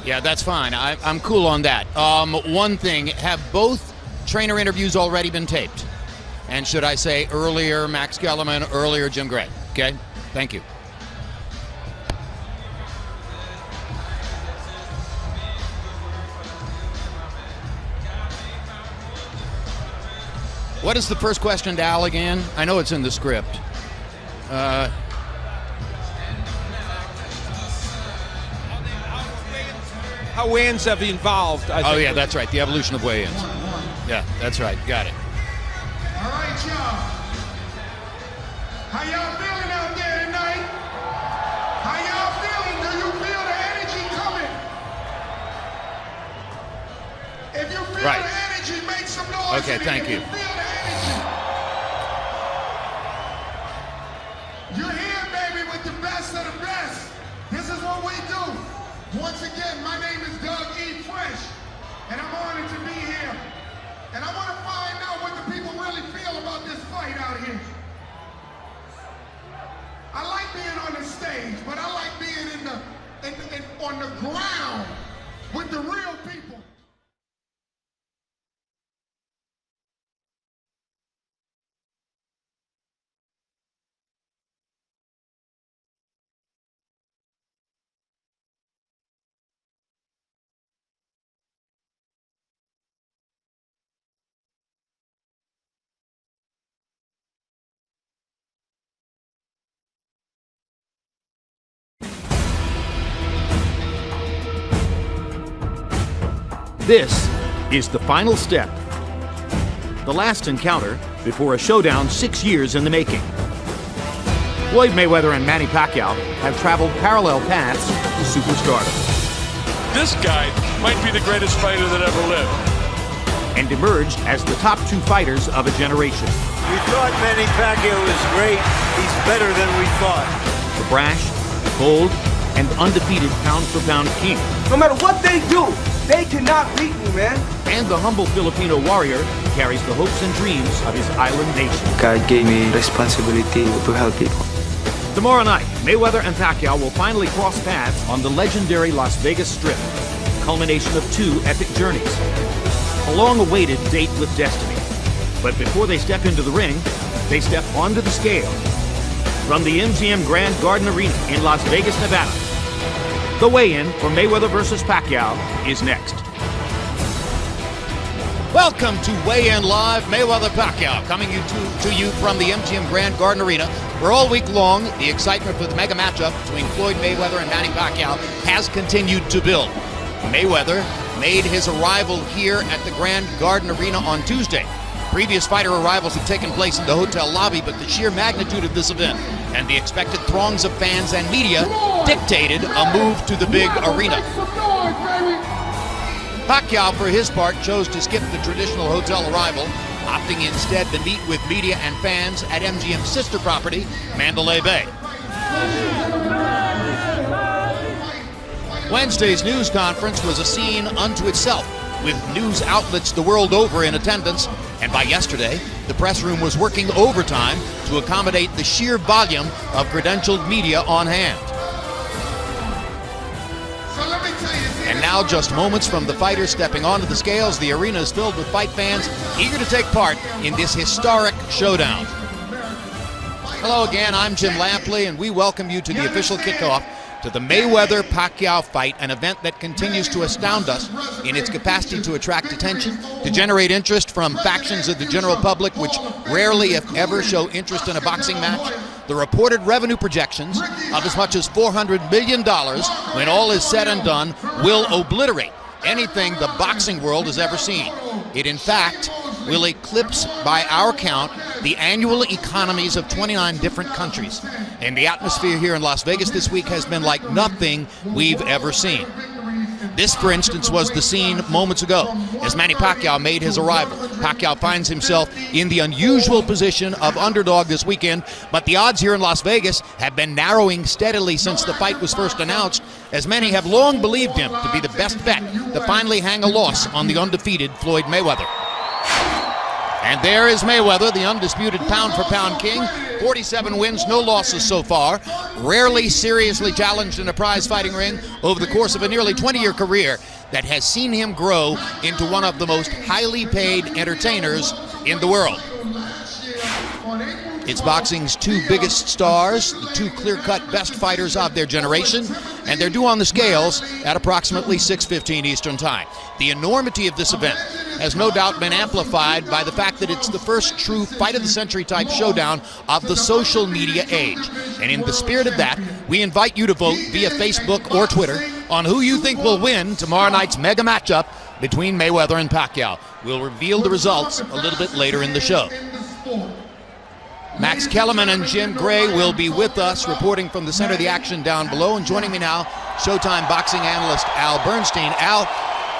Yeah, that's fine. I'm cool on that. One thing, have both trainer interviews already been taped? And should I say earlier Max Kellerman, earlier Jim Gray? Okay, thank you. What is the first question to Al again? I know it's in the script. How weigh-ins have evolved? Oh, yeah, that's right. The evolution of weigh-ins. Yeah, that's right. Got it. All right, y'all. How y'all feeling out there tonight? How y'all feeling? Do you feel the energy coming? If you feel Right. the energy, make some noise. Okay, thank you. If you feel the energy. You're here, baby, with the best of the best. This is what we do. Once again, my name is Doug E. Fresh, and I'm honored to be here. And I want to find out what the people really feel about this fight out here. I like being on the stage, but I like being on the ground with the real people. This is the final step. The last encounter before a showdown 6 years in the making. Floyd Mayweather and Manny Pacquiao have traveled parallel paths to superstardom. This guy might be the greatest fighter that ever lived. And emerged as the top two fighters of a generation. We thought Manny Pacquiao was great. He's better than we thought. The brash, bold, and undefeated pound-for-pound king. No matter what they do, they cannot beat me, man. And the humble Filipino warrior carries the hopes and dreams of his island nation. God gave me responsibility to help people. Tomorrow night, Mayweather and Pacquiao will finally cross paths on the legendary Las Vegas Strip, culmination of two epic journeys. A long-awaited date with destiny. But before they step into the ring, they step onto the scale. From the MGM Grand Garden Arena in Las Vegas, Nevada, the weigh-in for Mayweather versus Pacquiao is next. Welcome to Weigh In Live, Mayweather-Pacquiao, coming to you from the MGM Grand Garden Arena, where all week long, the excitement for the mega matchup between Floyd Mayweather and Manny Pacquiao has continued to build. Mayweather made his arrival here at the Grand Garden Arena on Tuesday. Previous fighter arrivals have taken place in the hotel lobby, but the sheer magnitude of this event and the expected throngs of fans and media dictated a move to the big arena. Pacquiao, for his part, chose to skip the traditional hotel arrival, opting instead to meet with media and fans at MGM's sister property, Mandalay Bay. Wednesday's news conference was a scene unto itself, with news outlets the world over in attendance, and by yesterday, the press room was working overtime to accommodate the sheer volume of credentialed media on hand. So let me tell you, And now, just moments from the fighters stepping onto the scales, the arena is filled with fight fans eager to take part in this historic showdown. Hello again, I'm Jim Lampley, and we welcome you to the official kickoff to the Mayweather-Pacquiao fight, an event that continues to astound us in its capacity to attract attention, to generate interest from factions of the general public which rarely, if ever, show interest in a boxing match. The reported revenue projections of as much as $400 million, when all is said and done, will obliterate anything the boxing world has ever seen. It, in fact, will eclipse, by our count, the annual economies of 29 different countries. And the atmosphere here in Las Vegas this week has been like nothing we've ever seen. This, for instance, was the scene moments ago as Manny Pacquiao made his arrival. Pacquiao finds himself in the unusual position of underdog this weekend, but the odds here in Las Vegas have been narrowing steadily since the fight was first announced, as many have long believed him to be the best bet to finally hang a loss on the undefeated Floyd Mayweather. And there is Mayweather, the undisputed pound-for-pound king. 47 wins, no losses so far. Rarely seriously challenged in a prize-fighting ring over the course of a nearly 20-year career that has seen him grow into one of the most highly paid entertainers in the world. It's boxing's two biggest stars, the two clear-cut best fighters of their generation, and they're due on the scales at approximately 6:15 Eastern Time. The enormity of this event has no doubt been amplified by the fact that it's the first true fight-of-the-century type showdown of the social media age. And in the spirit of that, we invite you to vote via Facebook or Twitter on who you think will win tomorrow night's mega matchup between Mayweather and Pacquiao. We'll reveal the results a little bit later in the show. Max Kellerman and Jim Gray will be with us, reporting from the center of the action down below. And joining me now, Showtime boxing analyst Al Bernstein. Al,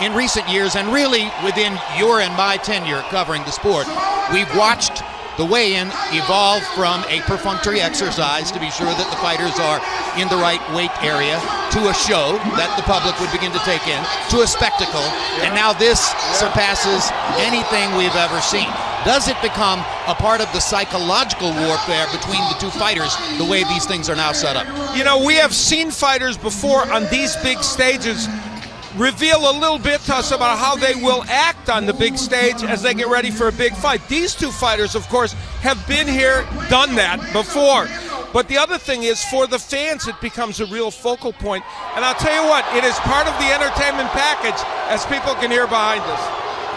in recent years, and really within your and my tenure covering the sport, we've watched the weigh-in evolve from a perfunctory exercise to be sure that the fighters are in the right weight area, to a show that the public would begin to take in, to a spectacle, and now this surpasses anything we've ever seen. Does it become a part of the psychological warfare between the two fighters, the way these things are now set up? You know, we have seen fighters before on these big stages reveal a little bit to us about how they will act on the big stage as they get ready for a big fight. These two fighters, of course, have been here, done that before. But the other thing is, for the fans, it becomes a real focal point. And I'll tell you what, it is part of the entertainment package, as people can hear behind us.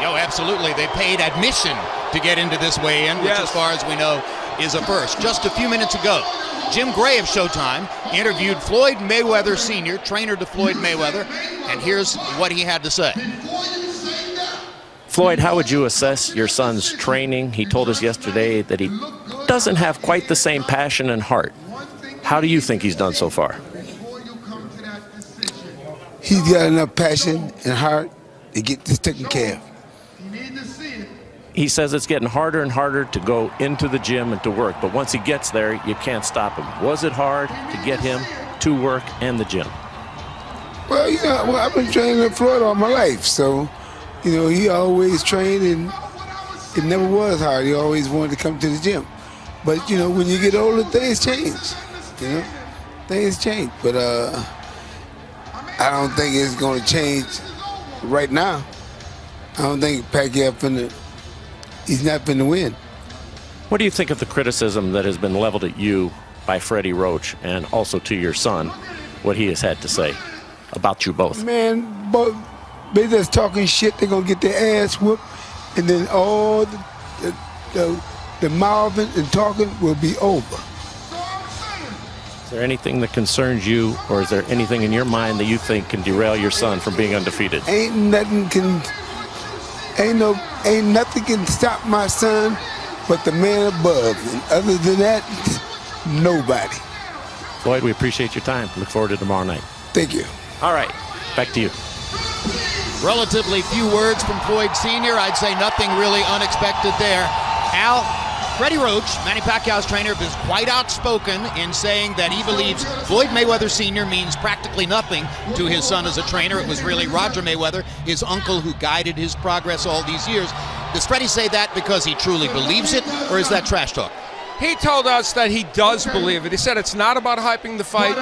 Oh, absolutely. They paid admission to get into this weigh-in, which, as far as we know, is a first. Just a few minutes ago, Jim Gray of Showtime interviewed Floyd Mayweather Sr., trainer to Floyd Mayweather, and here's what he had to say. Floyd, how would you assess your son's training? He told us yesterday that he doesn't have quite the same passion and heart. How do you think he's done so far? He's got enough passion and heart to get this taken care of. He says it's getting harder and harder to go into the gym and to work, but once he gets there, you can't stop him. Was it hard to get him to work and the gym? Well, you know, I've been training in Florida all my life, so, you know, he always trained, and it never was hard. He always wanted to come to the gym. But, you know, when you get older, things change, you know? Things change, but I don't think it's going to change right now. I don't think Pacquiao he's not finna win. What do you think of the criticism that has been leveled at you by Freddie Roach, and also to your son, what he has had to say about you both? Man, but they just talking shit. They're gonna get their ass whooped, and then all the mouthing and talking will be over. Is there anything that concerns you, or is there anything in your mind that you think can derail your son from being undefeated? Ain't nothing can stop my son but the man above. And other than that, nobody. Floyd, we appreciate your time. Look forward to tomorrow night. Thank you. All right, back to you. Relatively few words from Floyd Sr. I'd say nothing really unexpected there. Al, Freddie Roach, Manny Pacquiao's trainer, is quite outspoken in saying that he believes Floyd Mayweather Sr. means practically nothing to his son as a trainer. It was really Roger Mayweather, his uncle, who guided his progress all these years. Does Freddie say that because he truly believes it, or is that trash talk? He told us that he does believe it. He said it's not about hyping the fight.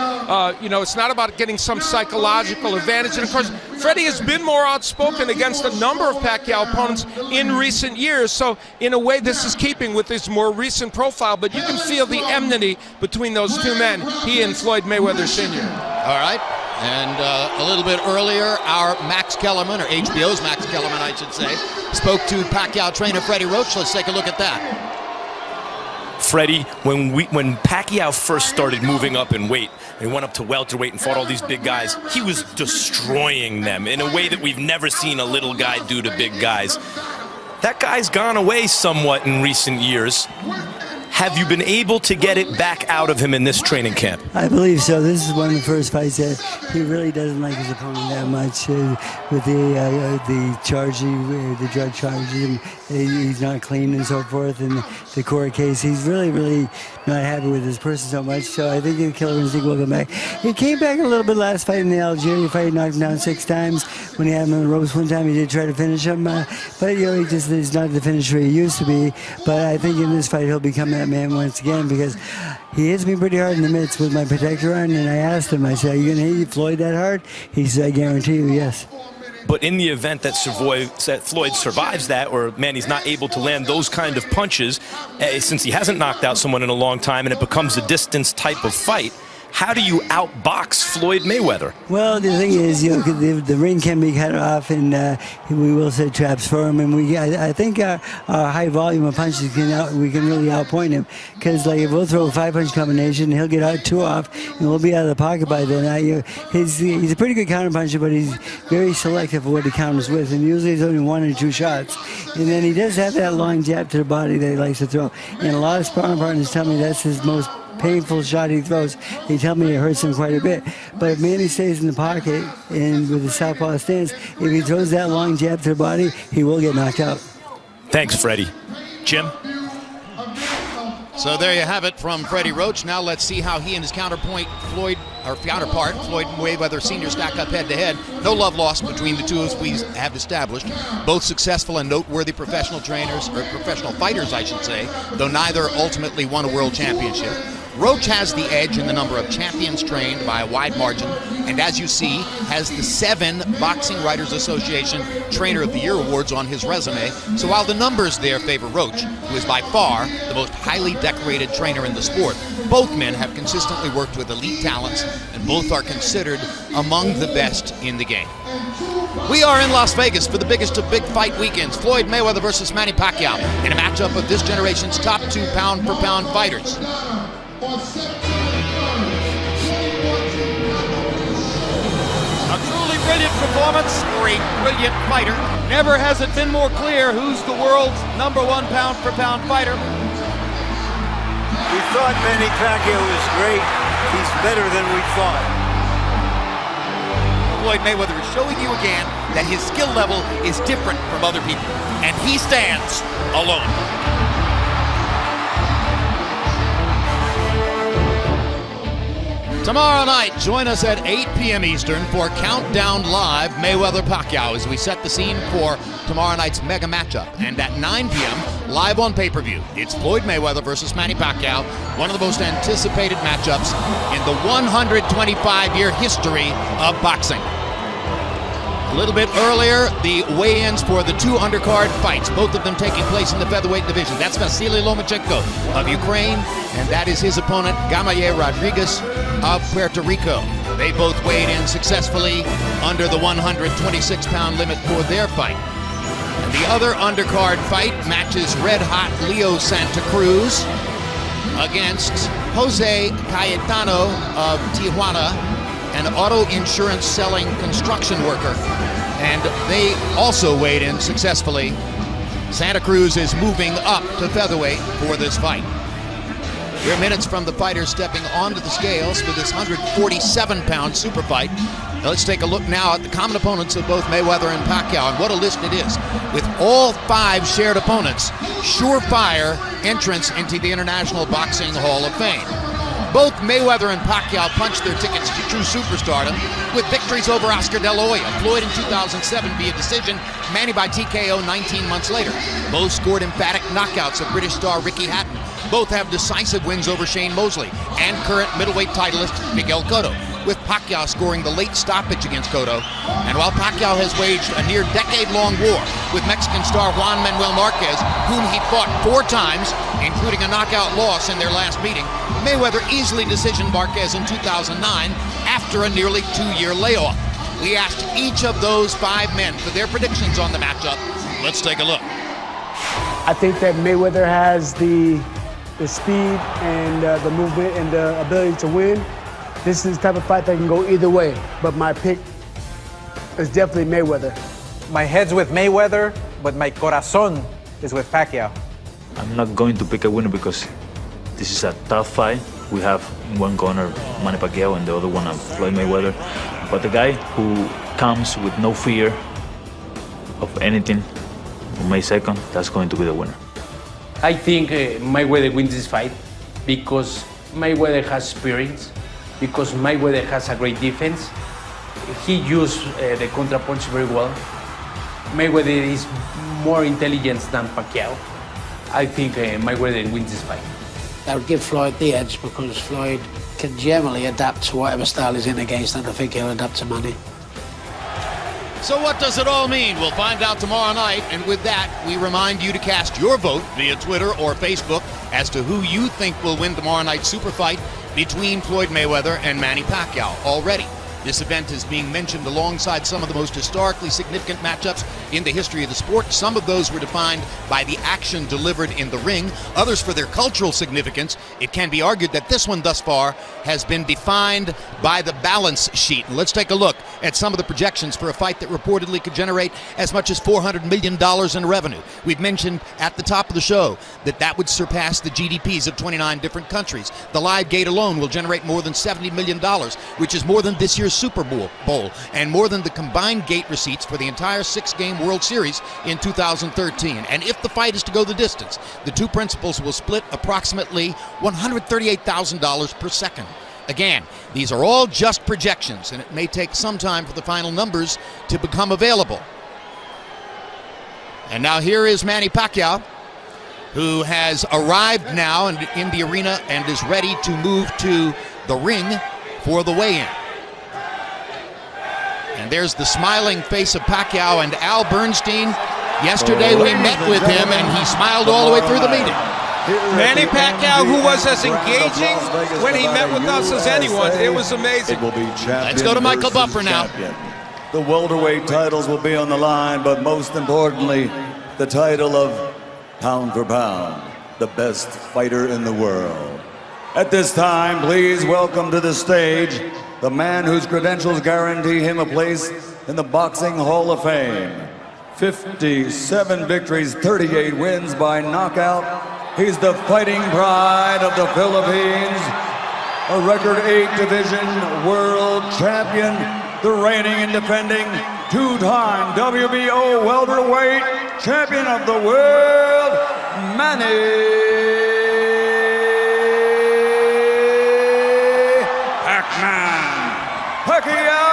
You know, it's not about getting some psychological advantage. And, of course, Freddie has been more outspoken against a number of Pacquiao opponents in recent years. So, in a way, this is keeping with his more recent profile. But you can feel the enmity between those two men, he and Floyd Mayweather Sr. All right. And a little bit earlier, our Max Kellerman, or HBO's Max Kellerman, I should say, spoke to Pacquiao trainer Freddie Roach. Let's take a look at that. Freddie, when Pacquiao first started moving up in weight, and he went up to welterweight and fought all these big guys, he was destroying them in a way that we've never seen a little guy do to big guys. That guy's gone away somewhat in recent years. Have you been able to get it back out of him in this training camp? I believe so. This is one of the first fights that he really doesn't like his opponent that much. With the charging, the drug charges, he's not clean and so forth. And the court case, he's really not happy with his person so much. So I think the killer instinct will come back. He came back a little bit last fight in the Algieri fight. He knocked him down 6 times. When he had him on the ropes one time, he did try to finish him. But he just is not the finisher he used to be. But I think in this fight he'll become that man once again, because he hits me pretty hard in the mitts with my protector on. And I asked him, I said, "Are you going to hit Floyd that hard?" He said, "I guarantee you, yes." But in the event that Floyd survives that, or Manny's not able to land those kind of punches, since he hasn't knocked out someone in a long time and it becomes a distance type of fight, how do you outbox Floyd Mayweather? Well, the thing is, the ring can be cut off, and we will set traps for him. And I think our high volume of punches we can really outpoint him. Because if we'll throw a 5-punch combination, he'll get 2 off, and we'll be out of the pocket by then. He's a pretty good counter puncher, but he's very selective of what he counters with, and usually it's only 1 or 2 shots. And then he does have that long jab to the body that he likes to throw. And a lot of sparring partners tell me that's his most painful shot he throws. They tell me it hurts him quite a bit. But if Manny stays in the pocket and with the southpaw stance, if he throws that long jab to the body, he will get knocked out. Thanks, Freddie. Jim? So there you have it from Freddie Roach. Now let's see how he and his counterpart, Floyd Mayweather Sr. stack up head-to-head. No love lost between the two, as we have established. Both successful and noteworthy professional trainers, or professional fighters, I should say, though neither ultimately won a world championship. Roach has the edge in the number of champions trained by a wide margin, and as you see, has the 7 Boxing Writers Association Trainer of the Year awards on his resume. So while the numbers there favor Roach, who is by far the most highly decorated trainer in the sport, both men have consistently worked with elite talents, and both are considered among the best in the game. We are in Las Vegas for the biggest of big fight weekends, Floyd Mayweather versus Manny Pacquiao, in a matchup of this generation's top 2 pound-for-pound fighters. A truly brilliant performance. Great, brilliant fighter. Never has it been more clear who's the world's #1 pound-for-pound fighter. We thought Manny Pacquiao was great. He's better than we thought. Floyd Mayweather is showing you again that his skill level is different from other people, and he stands alone. Tomorrow night, join us at 8 p.m. Eastern for Countdown Live Mayweather-Pacquiao as we set the scene for tomorrow night's mega matchup. And at 9 p.m., live on pay-per-view, it's Floyd Mayweather versus Manny Pacquiao, one of the most anticipated matchups in the 125-year history of boxing. A little bit earlier, the weigh-ins for the 2 undercard fights, both of them taking place in the featherweight division. That's Vasily Lomachenko of Ukraine, and that is his opponent, Gamaliel Rodriguez of Puerto Rico. They both weighed in successfully under the 126-pound limit for their fight. And the other undercard fight matches red-hot Leo Santa Cruz against Jose Cayetano of Tijuana, an auto insurance selling construction worker, and they also weighed in successfully. Santa Cruz is moving up to featherweight for this fight. We're minutes from the fighters stepping onto the scales for this 147-pound super fight. Now let's take a look now at the common opponents of both Mayweather and Pacquiao, and what a list it is. With all 5 shared opponents, surefire entrance into the International Boxing Hall of Fame. Both Mayweather and Pacquiao punched their tickets to true superstardom with victories over Oscar De La Hoya, Floyd in 2007 via decision, Manny by TKO 19 months later. Both scored emphatic knockouts of British star Ricky Hatton. Both have decisive wins over Shane Mosley and current middleweight titleist Miguel Cotto, with Pacquiao scoring the late stoppage against Cotto. And while Pacquiao has waged a near decade-long war with Mexican star Juan Manuel Marquez, whom he fought 4 times, including a knockout loss in their last meeting, Mayweather easily decisioned Marquez in 2009 after a nearly 2-year layoff. We asked each of those 5 men for their predictions on the matchup. Let's take a look. I think that Mayweather has the speed and the movement and the ability to win. This is the type of fight that can go either way, but my pick is definitely Mayweather. My head's with Mayweather, but my corazón is with Pacquiao. I'm not going to pick a winner because This is a tough fight. We have in one corner Manny Pacquiao and the other one Floyd Mayweather. But the guy who comes with no fear of anything on May 2nd, that's going to be the winner. I think Mayweather wins this fight because Mayweather has experience, because Mayweather has a great defense. He used the counterpunch very well. Mayweather is more intelligent than Pacquiao. I think Mayweather wins this fight. I would give Floyd the edge because Floyd can generally adapt to whatever style he's in against, and I think he'll adapt to Manny. So what does it all mean? We'll find out tomorrow night, and with that, we remind you to cast your vote via Twitter or Facebook as to who you think will win tomorrow night's super fight between Floyd Mayweather and Manny Pacquiao. Already, this event is being mentioned alongside some of the most historically significant matchups in the history of the sport. Some of those were defined by the action delivered in the ring, others for their cultural significance. It can be argued that this one thus far has been defined by the balance sheet. And let's take a look at some of the projections for a fight that reportedly could generate as much as $400 million in revenue. We've mentioned at the top of the show that that would surpass the GDPs of 29 different countries. The live gate alone will generate more than $70 million, which is more than this year's Super Bowl, and more than the combined gate receipts for the entire 6-game World Series in 2013. And if the fight is to go the distance, the two principals will split approximately $138,000 per second. Again, these are all just projections, and it may take some time for the final numbers to become available. And now here is Manny Pacquiao, who has arrived now in the arena and is ready to move to the ring for the weigh-in. And there's the smiling face of Pacquiao, and Al Bernstein. Yesterday we met with him, and he smiled all the way through the meeting. Manny Pacquiao, who was as engaging when he met with us as anyone, it was amazing. It will be champion. Let's go to Michael Buffer now. Champion. The welterweight titles will be on the line, but most importantly, the title of pound for pound, the best fighter in the world. At this time, please welcome to the stage the man whose credentials guarantee him a place in the Boxing Hall of Fame. 57 victories, 38 wins by knockout. He's the fighting pride of the Philippines, a record 8 division world champion, the reigning and defending two-time WBO welterweight champion of the world, Manny Pacquiao.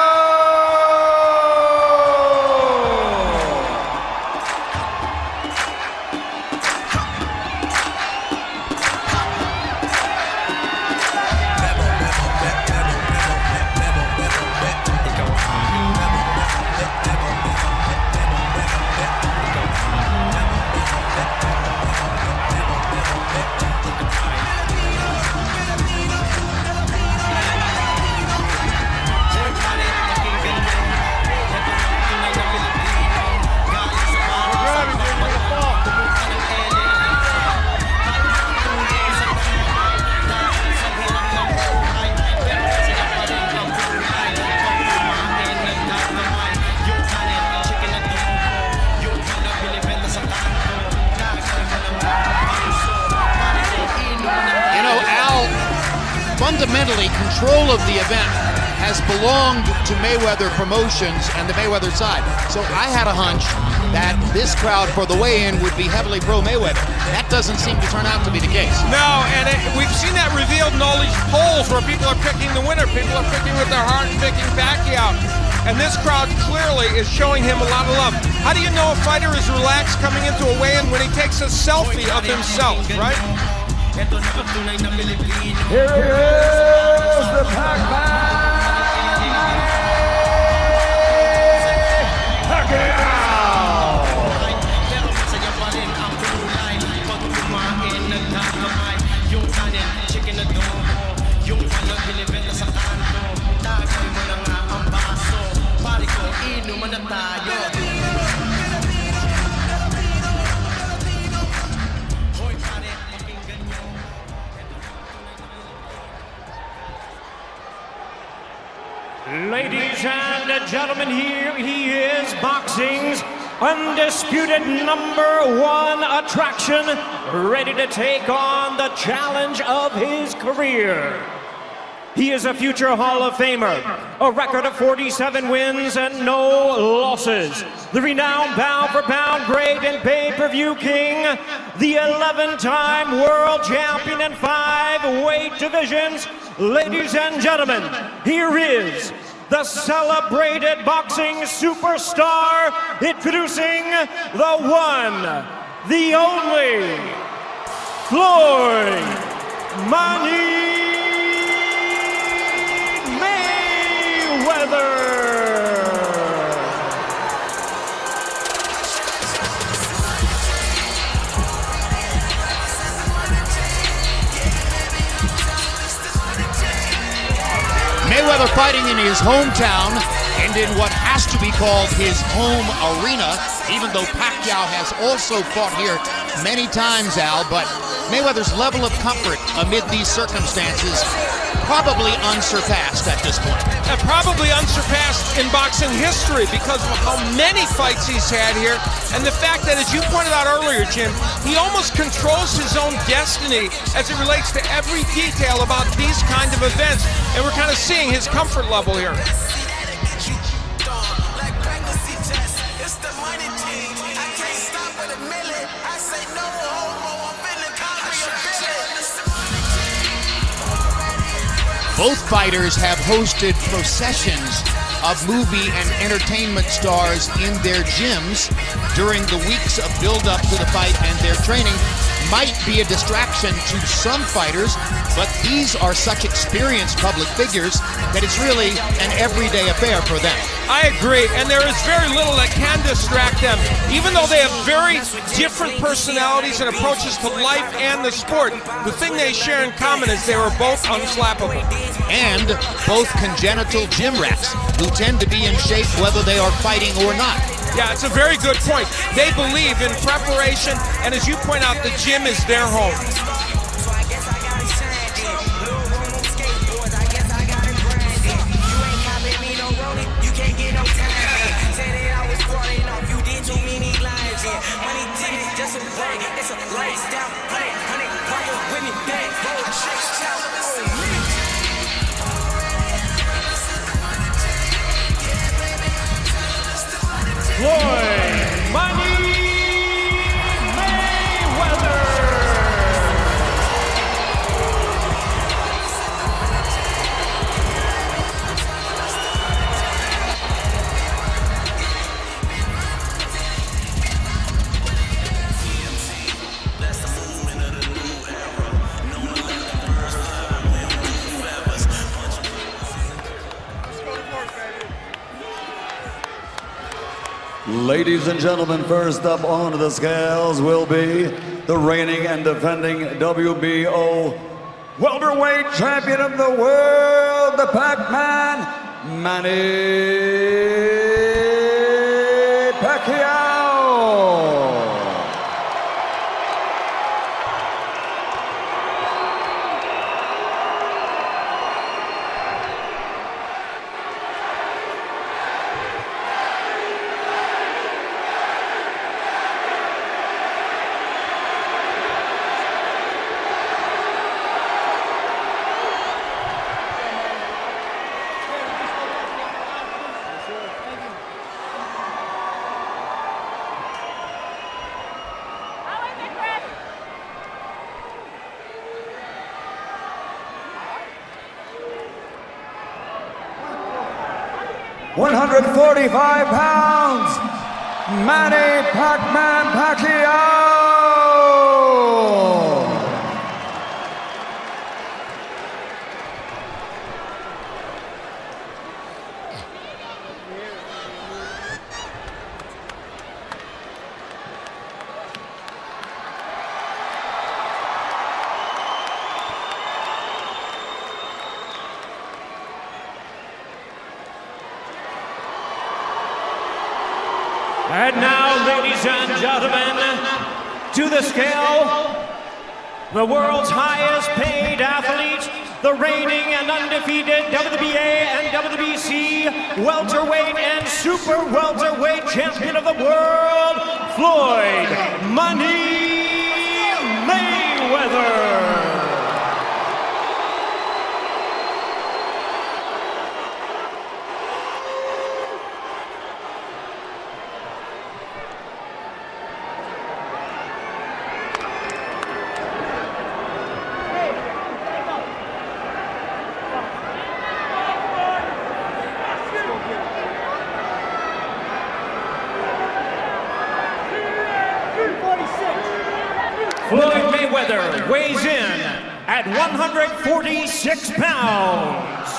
Fundamentally, control of the event has belonged to Mayweather Promotions and the Mayweather side. So I had a hunch that this crowd for the weigh-in would be heavily pro-Mayweather. That doesn't seem to turn out to be the case. No, and we've seen that revealed in all these polls where people are picking the winner. People are picking with their heart and picking Pacquiao. And this crowd clearly is showing him a lot of love. How do you know a fighter is relaxed coming into a weigh-in when he takes a selfie of himself, right? Here is the Pacman. Ladies and gentlemen, here he is, boxing's undisputed #1 attraction, ready to take on the challenge of his career. He is a future Hall of Famer, a record of 47 wins and no losses. The renowned pound-for-pound great and pay-per-view king, the 11-time world champion in 5 weight divisions. Ladies and gentlemen, here is the celebrated boxing superstar, introducing the one, the only, Floyd Manny Mayweather. Mayweather fighting in his hometown and in what has to be called his home arena, even though Pacquiao has also fought here many times, Al, but Mayweather's level of comfort amid these circumstances probably unsurpassed at this point. Probably unsurpassed in boxing history because of how many fights he's had here, and the fact that, as you pointed out earlier, Jim, he almost controls his own destiny as it relates to every detail about these kind of events, and we're kind of seeing his comfort level here. Both fighters have hosted processions of movie and entertainment stars in their gyms during the weeks of build-up to the fight, and their training might be a distraction to some fighters, but these are such experienced public figures that it's really an everyday affair for them. I agree, and there is very little that can distract them. Even though they have very different personalities and approaches to life and the sport, the thing they share in common is they were both unflappable. And both congenital gym rats who tend to be in shape whether they are fighting or not. Yeah, it's a very good point. They believe in preparation, and as you point out, the gym is their home. Floyd Manny Mayweather. Ladies and gentlemen, first up onto the scales will be the reigning and defending WBO welterweight champion of the world, the Pacman, Manny Pacquiao. £145, Manny Pacman Pacquiao. And now, ladies and gentlemen, to the scale, the world's highest paid athlete, the reigning and undefeated WBA and WBC welterweight and super welterweight champion of the world, Floyd Manny Mayweather. Floyd Mayweather weighs in at 146 pounds.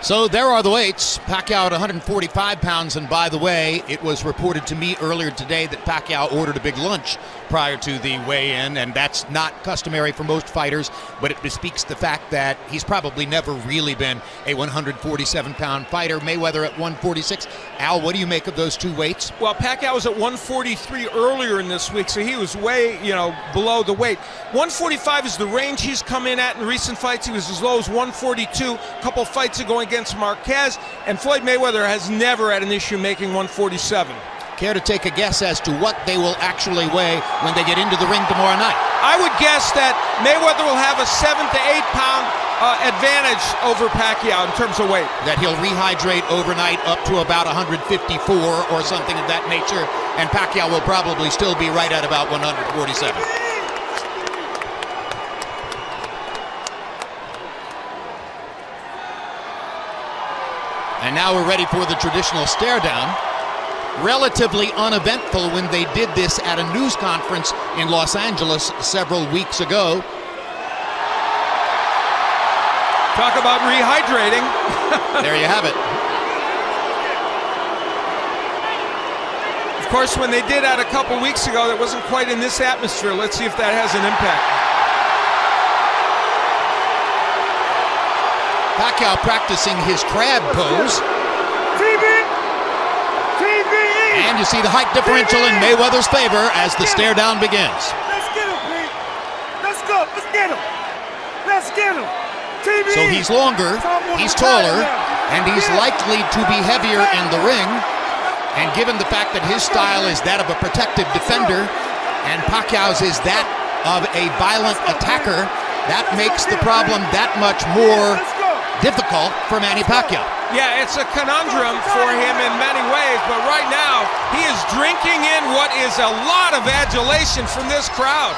So there are the weights. Pacquiao at 145 pounds, and by the way, it was reported to me earlier today that Pacquiao ordered a big lunch prior to the weigh-in, and that's not customary for most fighters, but it bespeaks the fact that he's probably never really been a 147-pound fighter. Mayweather at 146. Al, what do you make of those two weights? Well, Pacquiao was at 143 earlier in this week, so he was way, below the weight. 145 is the range he's come in at in recent fights. He was as low as 142 a couple fights ago against Marquez, and Floyd Mayweather has never had an issue making 147. Care to take a guess as to what they will actually weigh when they get into the ring tomorrow night? I would guess that Mayweather will have a 7 to 8 pound advantage over Pacquiao in terms of weight. That he'll rehydrate overnight up to about 154 or something of that nature, and Pacquiao will probably still be right at about 147. And now we're ready for the traditional stare down. Relatively uneventful when they did this at a news conference in Los Angeles several weeks ago. Talk about rehydrating. There you have it. Of course, when they did that a couple weeks ago, that wasn't quite in this atmosphere. Let's see if that has an impact. Pacquiao practicing his crab pose. And you see the height differential in Mayweather's favor as the stare down begins. Let's get him, Pete. Let's go. Let's get him. Let's get him. TV. So he's longer, he's taller, and he's likely to be heavier in the ring. And given the fact that his style is that of a protective defender and Pacquiao's is that of a violent attacker, that makes the problem that much more difficult for Manny Pacquiao. Yeah, it's a conundrum for him in many ways, but right now he is drinking in what is a lot of adulation from this crowd.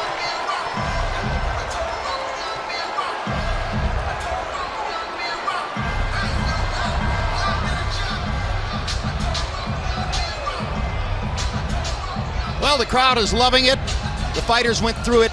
Well, the crowd is loving it. The fighters went through it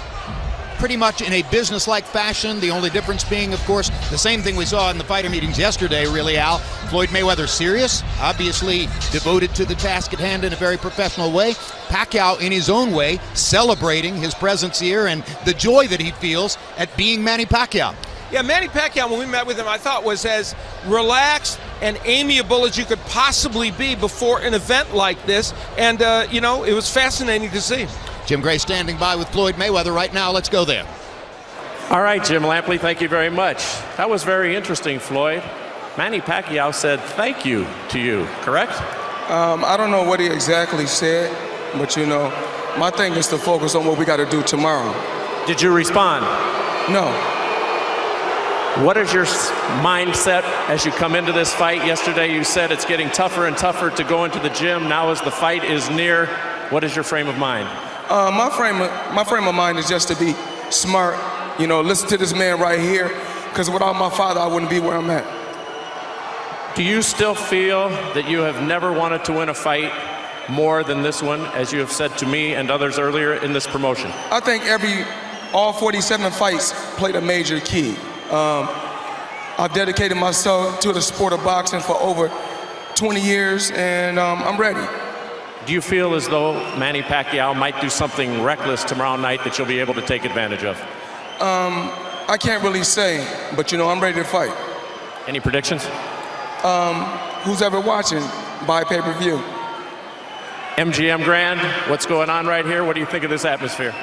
pretty much in a business-like fashion. The only difference being, of course, the same thing we saw in the fighter meetings yesterday, really, Al. Floyd Mayweather serious, obviously devoted to the task at hand in a very professional way. Pacquiao, in his own way, celebrating his presence here and the joy that he feels at being Manny Pacquiao. Yeah, Manny Pacquiao, when we met with him, I thought was as relaxed and amiable as you could possibly be before an event like this. And, it was fascinating to see. Jim Gray standing by with Floyd Mayweather right now. Let's go there. All right, Jim Lampley, thank you very much. That was very interesting, Floyd. Manny Pacquiao said thank you to you, correct? I don't know what he exactly said, but my thing is to focus on what we got to do tomorrow. Did you respond? No. What is your mindset as you come into this fight? Yesterday you said it's getting tougher and tougher to go into the gym. Now as the fight is near, what is your frame of mind? My frame of mind is just to be smart, listen to this man right here, because without my father, I wouldn't be where I'm at. Do you still feel that you have never wanted to win a fight more than this one, as you have said to me and others earlier in this promotion? I think all 47 fights played a major key. I've dedicated myself to the sport of boxing for over 20 years, and I'm ready. Do you feel as though Manny Pacquiao might do something reckless tomorrow night that you'll be able to take advantage of? I can't really say, but you know, I'm ready to fight. Any predictions? Who's ever watching, buy pay-per-view. MGM Grand, what's going on right here? What do you think of this atmosphere?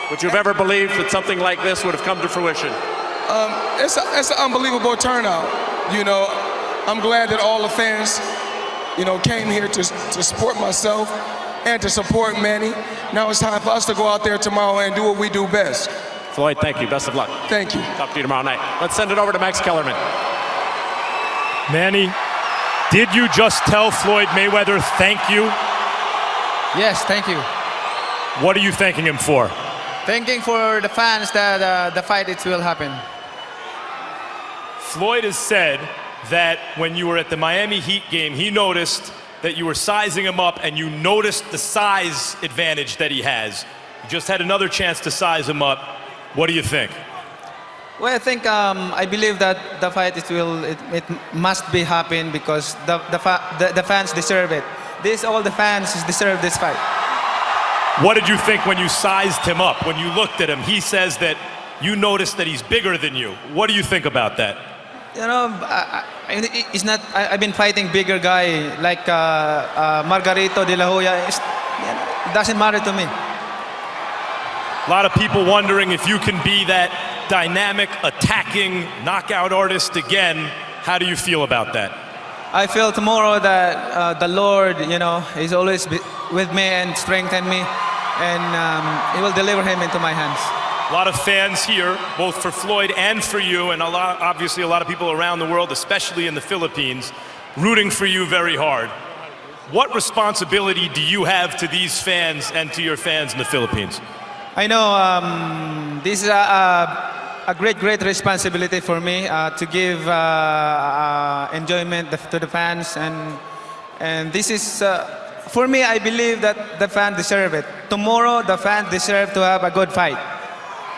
Would you have ever believed that something like this would have come to fruition? It's an unbelievable turnout. You know, I'm glad that all the fans, you know, came here to support myself and to support Manny. Now it's time for us to go out there tomorrow and do what we do best. Floyd, thank you. Best of luck. Thank you. Talk to you tomorrow night. Let's send it over to Max Kellerman. Manny, did you just tell Floyd Mayweather thank you? Yes, thank you. What are you thanking him for? Thanking for the fans that the fight it will happen. Floyd has said that when you were at the Miami Heat game, he noticed that you were sizing him up and you noticed the size advantage that he has. You just had another chance to size him up. What do you think? Well, I think I believe that the fight it must be happen because the fans deserve it. All the fans deserve this fight. What did you think when you sized him up? When you looked at him, he says that you noticed that he's bigger than you. What do you think about that? You know, it's not. I've been fighting bigger guy like Margarito De La Hoya. It doesn't matter to me. A lot of people wondering if you can be that dynamic, attacking, knockout artist again. How do you feel about that? I feel tomorrow that the Lord, you know, is always with me and strengthen me, and He will deliver him into my hands. A lot of fans here, both for Floyd and for you, and obviously a lot of people around the world, especially in the Philippines, rooting for you very hard. What responsibility do you have to these fans and to your fans in the Philippines? I know this is a great responsibility for me to give enjoyment to the fans, and this is for me. I believe that the fans deserve it. Tomorrow, the fans deserve to have a good fight.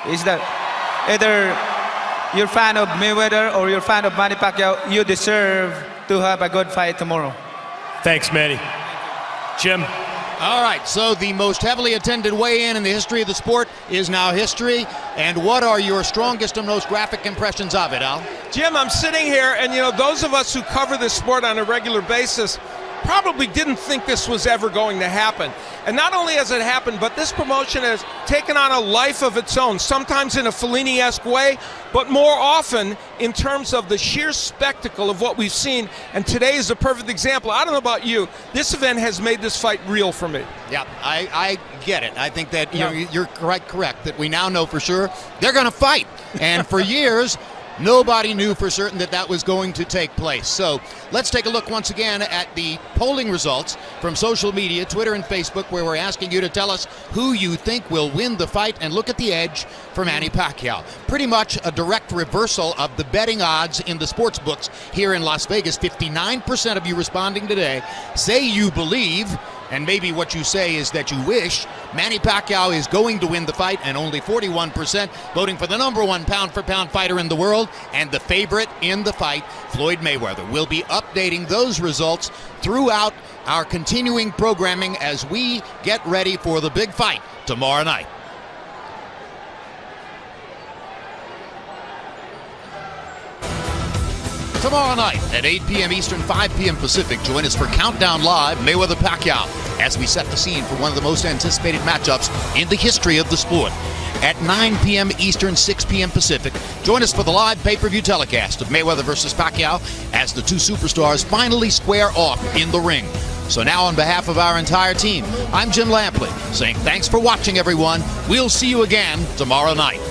Is that either you're a fan of Mayweather or you're a fan of Manny Pacquiao, you deserve to have a good fight tomorrow. Thanks, Manny. Jim. All right, so the most heavily attended weigh-in in the history of the sport is now history. And what are your strongest and most graphic impressions of it, Al? Jim, I'm sitting here, and you know, those of us who cover this sport on a regular basis probably didn't think this was ever going to happen. And not only has it happened, but this promotion has taken on a life of its own, sometimes in a Fellini-esque way, but more often in terms of the sheer spectacle of what we've seen. And today is a perfect example. I don't know about you, this event has made this fight real for me. Yeah, I get it. I think that you're correct that we now know for sure they're going to fight. And for years, nobody knew for certain that that was going to take place. So let's take a look once again at the polling results from social media, Twitter and Facebook, where we're asking you to tell us who you think will win the fight, and look at the edge for Manny Pacquiao. Pretty much a direct reversal of the betting odds in the sports books here in Las Vegas. 59% of you responding today say you believe, and maybe what you say is that you wish, Manny Pacquiao is going to win the fight, and only 41% voting for the #1 pound-for-pound fighter in the world and the favorite in the fight, Floyd Mayweather. We'll be updating those results throughout our continuing programming as we get ready for the big fight tomorrow night. Tomorrow night at 8 p.m. Eastern, 5 p.m. Pacific, join us for Countdown Live, Mayweather-Pacquiao, as we set the scene for one of the most anticipated matchups in the history of the sport. At 9 p.m. Eastern, 6 p.m. Pacific, join us for the live pay-per-view telecast of Mayweather versus Pacquiao as the two superstars finally square off in the ring. So now, on behalf of our entire team, I'm Jim Lampley, saying thanks for watching, everyone. We'll see you again tomorrow night.